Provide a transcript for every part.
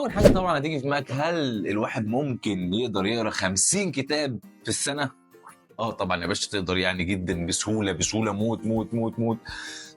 اول حاجه طبعا هتيجي في دماغك، هل الواحد ممكن يقدر يقرا 50 كتاب في السنه؟ طبعا يا باشا تقدر، يعني جدا، بسهوله موت موت موت موت.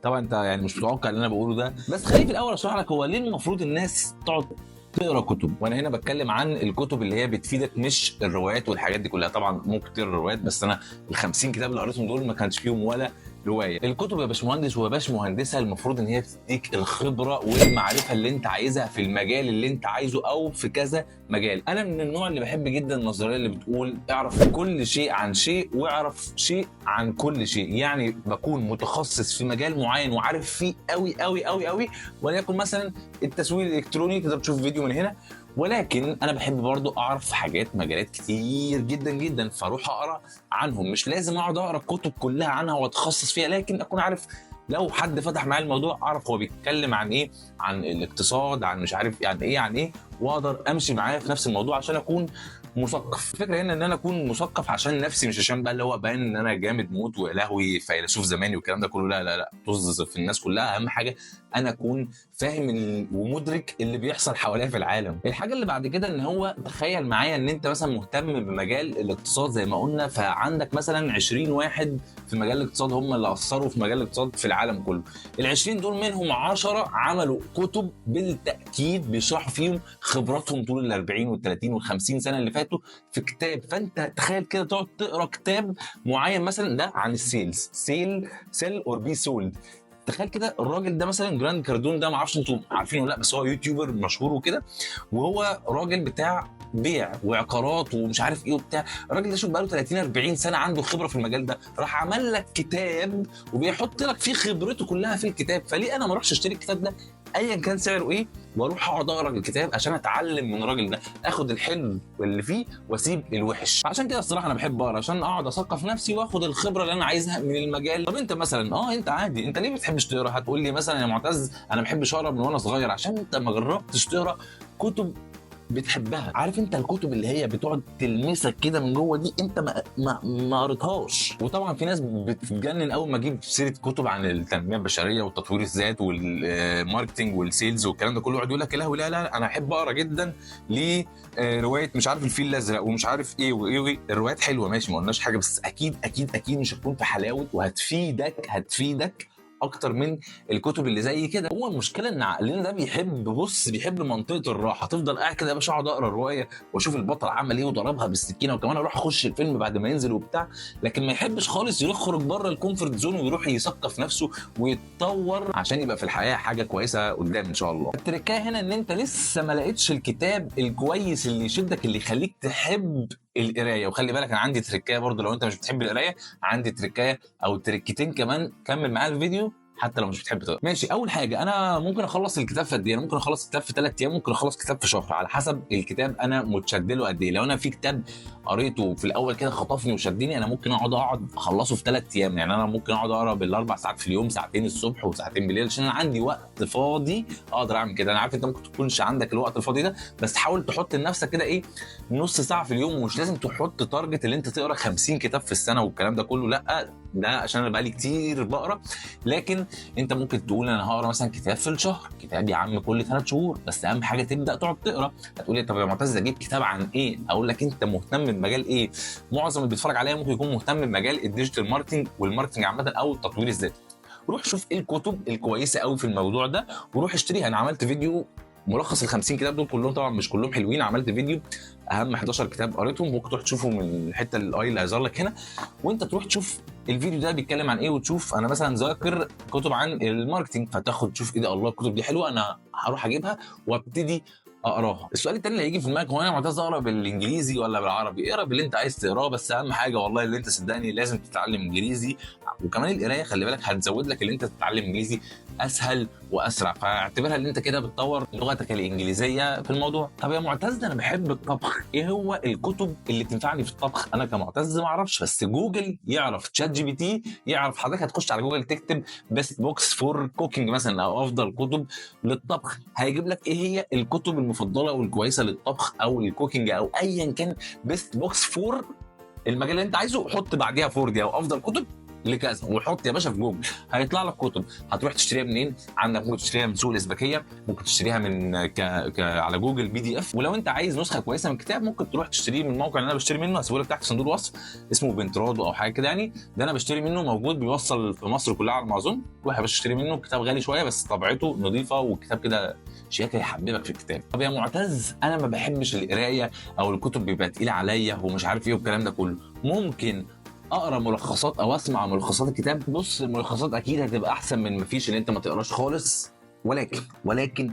طبعا انت يعني مش متوقع اللي انا بقوله ده، بس خليني في الاول اشرح لك هو ليه المفروض الناس تقعد تقرا كتب. وانا هنا بتكلم عن الكتب اللي هي بتفيدك، مش الروايات والحاجات دي كلها. طبعا ممكن تقرا الروايات، بس انا ال 50 كتاب اللي قريتهم دول ما كانش فيهم ولا روايه. الكتب يا باشمهندس ويا باشمهندسه المفروض ان هي بتديك الخبره والمعرفه اللي انت عايزها في المجال اللي انت عايزه او في كذا مجال. انا من النوع اللي بحب جدا النظريه اللي بتقول اعرف كل شيء عن شيء واعرف شيء عن كل شيء. يعني بكون متخصص في مجال معين وعارف فيه قوي قوي قوي قوي، وليكن مثلا التسويق الالكتروني، تقدر تشوف فيديو من هنا. ولكن انا بحب برضو اعرف حاجات مجالات كتير جدا جدا، فاروح اقرا عنهم. مش لازم اقعد اقرا الكتب كلها عنها واتخصص فيها، لكن اكون عارف لو حد فتح معايا الموضوع اعرف هو بيتكلم عن ايه، عن الاقتصاد، عن مش عارف يعني ايه، واقدر امشي معاه في نفس الموضوع عشان اكون مثقف. الفكره هنا ان انا اكون مثقف عشان نفسي، مش عشان بقى اللي هو باين ان انا جامد موت ولهوي فيلسوف زماني والكلام ده كله. لا لا لا، طز في الناس كلها. اهم حاجه انا اكون فاهم ومدرك اللي بيحصل حواليا في العالم. الحاجه اللي بعد كده ان هو تخيل معايا ان انت مثلا مهتم بمجال الاقتصاد زي ما قلنا، فعندك مثلا 20 واحد في مجال الاقتصاد هم اللي اثروا في مجال الاقتصاد في العالم كله. ال20 دول منهم 10 عملوا كتب بالتاكيد بيشرحوا فيهم خبراتهم طول ال40 وال30 وال50 سنه اللي فاتوا في كتاب. فانت تخيل كده تقعد تقرا كتاب معين مثلا ده عن السيلز، سيل اور بي سولد. تخيل كده الراجل ده مثلا جراند كاردون ده، ما اعرفش انتوا عارفينه ولا لا، بس هو يوتيوبر مشهور وكده، وهو راجل بتاع بيع وعقارات ومش عارف ايه وبتاع. الراجل ده شوف بقاله 30 40 سنه عنده خبره في المجال ده، راح عمل لك كتاب وبيحط لك فيه خبرته كلها في الكتاب. فليه انا ما اروحش اشتري الكتاب ده ايا كان سعره ايه، واروح اقعد اقرا الكتاب عشان اتعلم من الراجل ده، اخد الحلو اللي فيه واسيب الوحش. عشان كده الصراحه انا بحب اقرا عشان اقعد اثقف نفسي واخد الخبره اللي انا عايزها من المجال. طب انت مثلا انت عادي، انت ليه ما بتحبش تقرا؟ هتقول لي مثلا يا معتز انا ما بحبش اقرا من وانا صغير عشان انت ما جربتش تقرا كتب بتحبها. عارف انت الكتب اللي هي بتقعد تلمسك كده من جوه دي، انت ما قريتهاش. وطبعا في ناس بتتجنن اول ما اجيب سيره كتب عن التنميه البشريه وتطوير الذات والماركتنج والسيلز والكلام ده كله، يقعد يقول لك يا لهوي لا لا انا احب اقرا جدا لروايه مش عارف الفيل الازرق ومش عارف ايه وايه. الروايات حلوه ماشي، ما قلناش حاجه، بس اكيد اكيد اكيد مش هتكون في حلاوه وهتفيدك اكتر من الكتب اللي زي كده. هو المشكله ان عقلنا ده بيحب منطقه الراحه. تفضل قاعد كده يا باشا اقعد اقرا الروايه واشوف البطل عمل ايه وضربها بالسكينه، وكمان اروح اخش الفيلم بعد ما ينزل وبتاع، لكن ما يحبش خالص يخرج بره الكومفورت زون ويروح يثقف نفسه ويتطور عشان يبقى في الحياه حاجه كويسه قدام ان شاء الله. التركه هنا ان انت لسه ما لقيتش الكتاب الكويس اللي يشدك، اللي يخليك تحب القرايه. وخلي بالك انا عندي تركايه برضو، لو انت مش بتحب القرايه عندي تركايه او تركتين كمان، كمل معايا الفيديو حتى لو مش بتحب تقرا. ماشي، اول حاجه انا ممكن اخلص الكتاب في قد ايه؟ انا ممكن اخلص الكتاب في 3 ايام، ممكن اخلص كتاب في شهر، على حسب الكتاب انا متشد له قد ايه. لو انا في كتاب قريته في الاول كده خطفني وشدني، انا ممكن اقعد اخلصه في 3 ايام. يعني انا ممكن اقعد اقرا بال4 ساعات في اليوم، ساعتين الصبح وساعتين بالليل، عشان انا عندي وقت فاضي اقدر اعمل كده. انا عارف انت ممكن تكونش عندك الوقت الفاضي ده، بس حاول تحط لنفسك كده ايه، نص ساعه في اليوم. ومش لازم تحط تارجت اللي انت تقرا 50 كتاب في السنه والكلام ده كله، لا، ده عشان انا بقالي كتير بقرا. لكن انت ممكن تقول انا هقرا مثلا كتاب في الشهر، كتاب يا عم كل 3 شهور، بس اهم حاجه تبدا تقعد تقرا. هتقول لي طب يا معتز اجيب كتاب عن ايه؟ اقول لك انت مهتم بمجال ايه؟ معظم اللي بيتفرج عليا ممكن يكون مهتم بمجال الديجيتال ماركتنج والماركتنج عامه او التطوير الذاتي. روح شوف ايه الكتب الكويسه قوي في الموضوع ده وروح اشتريها. انا عملت فيديو ملخص ال 50 كتاب دول كلهم، طبعا مش كلهم حلوين، عملت فيديو اهم 11 كتاب قريتهم، ممكن تروح تشوفه من الحته الاي اللي هيظهر لك هنا، وانت تروح تشوف الفيديو ده بيتكلم عن ايه، وتشوف انا مثلا ذاكر كتب عن الماركتنج، فتاخد تشوف ايه ده، الله الكتب دي حلوه، انا هروح اجيبها وابتدي اقراها. السؤال التاني اللي هيجي في دماغك هو انا معتز اقرا بالانجليزي ولا بالعربي؟ اقرا باللي انت عايز تقراه، بس اهم حاجه والله اللي انت صدقني لازم تتعلم انجليزي. وكمان القرايه خلي بالك هتزود لك اللي انت تتعلم انجليزي اسهل واسرع، فاعتبرها ان انت كده بتطور لغتك الانجليزيه في الموضوع. طب يا معتز انا بحب الطبخ، ايه هو الكتب اللي تنفعني في الطبخ؟ انا كمعتز ما اعرفش، بس جوجل يعرف، تشات جي بي تي يعرف. حضرتك هتخش على جوجل تكتب بيست بوكس فور كوكينج مثلا او افضل كتب للطبخ، هيجيب لك ايه هي الكتب المفضله والكويسه للطبخ او الكوكينج او ايا كان. بيست بوكس فور المجال اللي انت عايزه، حط بعديها فور دي او افضل كتب لكذا، وحط يا باشا في جوجل هيطلع لك كتب. هتروح تشتريها منين؟ عندك ممكن تشتريها من سوق الازبكيه، ممكن تشتريها من على جوجل PDF. ولو انت عايز نسخه كويسه من الكتاب ممكن تروح تشتريه من الموقع اللي انا بشتري منه، هسيبه لك تحت في صندوق الوصف، اسمه بنترادو او حاجه كده يعني. ده انا بشتري منه، موجود بيوصل في مصر كلها على ما اظن. روح يا باشا اشتري منه، كتاب غالي شويه بس طبعته نظيفه، والكتاب كده شياكه يحببك في الكتاب. طب يا معتز انا ما بحبش القرايه او الكتب بيبقى تقيله عليا ومش عارف ايه والكلام ده كله، ممكن اقرا ملخصات او اسمع ملخصات الكتاب؟ بص الملخصات اكيد هتبقى احسن من مفيش ان انت ما تقراش خالص، ولكن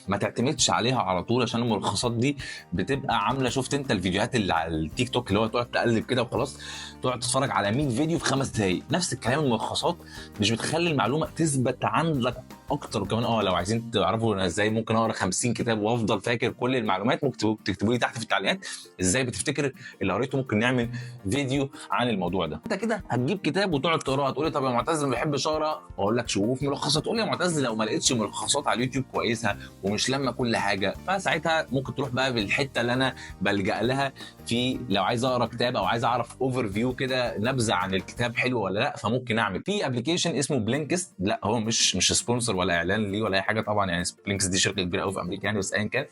ما تعتمدش عليها على طول، عشان الملخصات دي بتبقى عامله، شفت انت الفيديوهات اللي على التيك توك اللي هو تقعد تقلب كده وخلاص، تقعد تتفرج على 100 فيديو في 5 دقايق، نفس الكلام. الملخصات مش بتخلي المعلومه تثبت عندك اكتر. وكمان لو عايزين تعرفوا انا ازاي ممكن اقرا 50 كتاب وافضل فاكر كل المعلومات، ممكن تكتبوا لي تحت في التعليقات ازاي بتفتكر اللي قريته. ممكن نعمل فيديو عن الموضوع ده. انت كده هتجيب كتاب وتقعد تقراه، تقول لي طب يا معتز ما بحبش اقرا، اقول لك شوف ملخصات. تقول لي يا معتز لو ما لقيتش ملخصات على اليوتيوب كويسه ومش لما كل حاجه، فساعتها ممكن تروح بقى بالحته اللي انا بلجأ لها في لو عايز اقرا كتاب او عايز اعرف اوفر فيو كده، نبذه عن الكتاب حلو ولا لا. فممكن اعمل في ابلكيشن اسمه بلينكست، لا هو مش سبونسر ولا اعلان ليه ولا اي حاجه طبعا يعني، بلينكست دي شركه كبيره قوي في امريكا يعني، بس ايا كان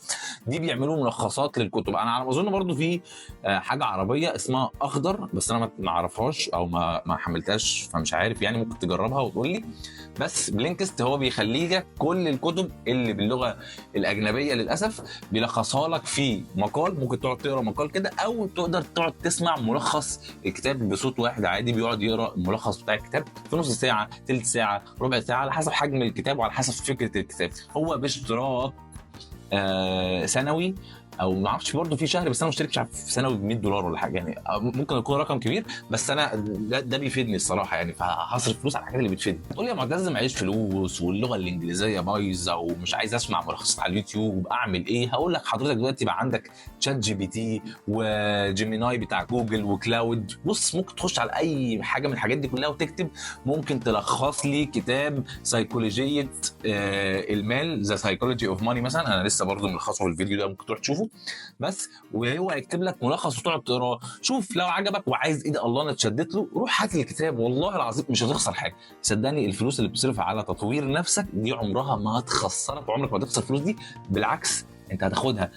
دي بيعملوا ملخصات للكتب. انا على ما اظن برضو في حاجه عربيه اسمها اخضر، بس انا ما اعرفهاش او ما حملتهاش فمش عارف يعني، ممكن تجربها وتقول لي. بس بلينكست هو بيخلي لك كل الكتب اللي باللغه الاجنبيه للاسف بيلخصها لك في مقال، ممكن تقعد تقرا مقال كده، او تقدر تقعد تسمع ملخص الكتاب بصوت واحد عادي بيقعد يقرا الملخص بتاع الكتاب في نص ساعه، ثلث ساعه، ربع ساعه، على حسب حجم الكتاب وعلى حسب فكره الكتاب. هو باشتراك سنوي، او ما اعرفش برضه في شهر، بس انا مشترك مش عارف سنوي ب $100 ولا حاجه يعني، ممكن يكون رقم كبير، بس انا ده بيفيدني الصراحه يعني، فهصرف فلوس على الحاجات اللي بتفيدني. تقول لي يا معتز معيش فلوس واللغه الانجليزيه بايظه ومش عايز اسمع ملخصات على اليوتيوب، اعمل ايه؟ هقول لك حضرتك دلوقتي بقى عندك شات GPT وجيميناي بتاع جوجل وكلاود. بص ممكن تخش على اي حاجه من الحاجات دي كلها وتكتب ممكن تلخص لي كتاب سيكولوجيه المال، ذا سايكولوجي اوف ماني مثلا، انا لسه برضه ملخصه في الفيديو ده ممكن تروح تشوفه بس، وهو هيكتب لك ملخص وتقعد تقراه. شوف لو عجبك وعايز ايه ده الله انا اتشدت له، روح هات الكتاب، والله العظيم مش هتخسر حاجه. صدقني الفلوس اللي بتصرف على تطوير نفسك دي عمرها ما هتخسرك، وعمرك ما هتخسر الفلوس دي، بالعكس انت هتاخدها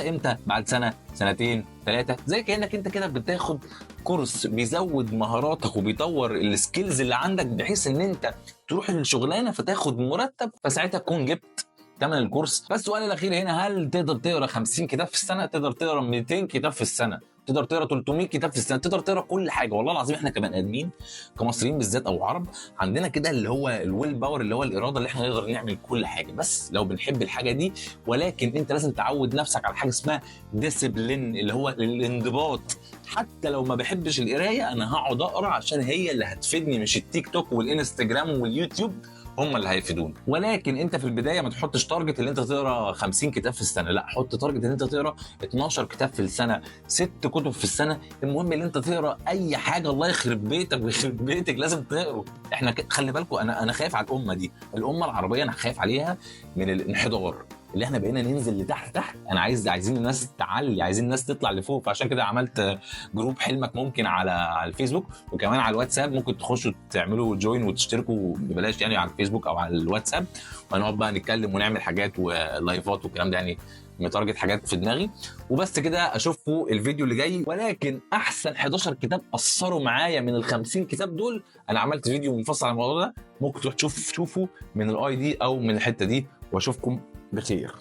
امتى؟ بعد سنه، سنتين، 3، زي كانك انت كده بتاخد كورس بيزود مهاراتك وبيطور السكيلز اللي عندك، بحيث ان انت تروح للشغلانه فتاخد مرتب، فساعتها تكون جبت ثمن الكورس. بس السؤال الاخير هنا، هل تقدر تقرا 50 كتاب في السنه؟ تقدر تقرا 200 كتاب في السنه؟ تقدر تقرا 300 كتاب في السنه؟ تقدر تقرا كل حاجه؟ والله العظيم احنا كبني ادمين كمصريين بالذات او عرب عندنا كده اللي هو الويل باور، اللي هو الاراده اللي احنا نقدر نعمل كل حاجه، بس لو بنحب الحاجه دي. ولكن انت لازم تعود نفسك على حاجه اسمها ديسيبلين، اللي هو الانضباط. حتى لو ما بحبش القرايه انا هقعد اقرا عشان هي اللي هتفيدني، مش التيك توك والانستجرام واليوتيوب هم اللي هيفيدون. ولكن انت في البدايه ما تحطش تارجت اللي انت تقرا 50 كتاب في السنه، لا حط تارجت ان انت تقرا 12 كتاب في السنه، 6 كتب في السنه. المهم ان انت تقرا اي حاجه، الله يخرب بيتك ويخرب بيتك لازم تقرا. احنا خلي بالكم، انا خايف على الامه دي، الامه العربيه انا خايف عليها من الانحدار اللي احنا بقينا ننزل لتحت تحت. انا عايزين الناس تعلي، عايزين الناس تطلع لفوق، فعشان كده عملت جروب حلمك ممكن على الفيسبوك، وكمان على الواتساب ممكن تخشوا تعملوا جوين وتشتركوا ببلاش يعني على الفيسبوك او على الواتساب، وهنقعد بقى نتكلم ونعمل حاجات ولايفات والكلام ده يعني، متارجت حاجات في دماغي. وبس كده، اشوفكم الفيديو اللي جاي. ولكن احسن 11 كتاب اثروا معايا من ال 50 كتاب دول، انا عملت فيديو منفصل عن الموضوع ده، ممكن تروح تشوفوا من الاي دي او من الحته دي، واشوفكم بخير.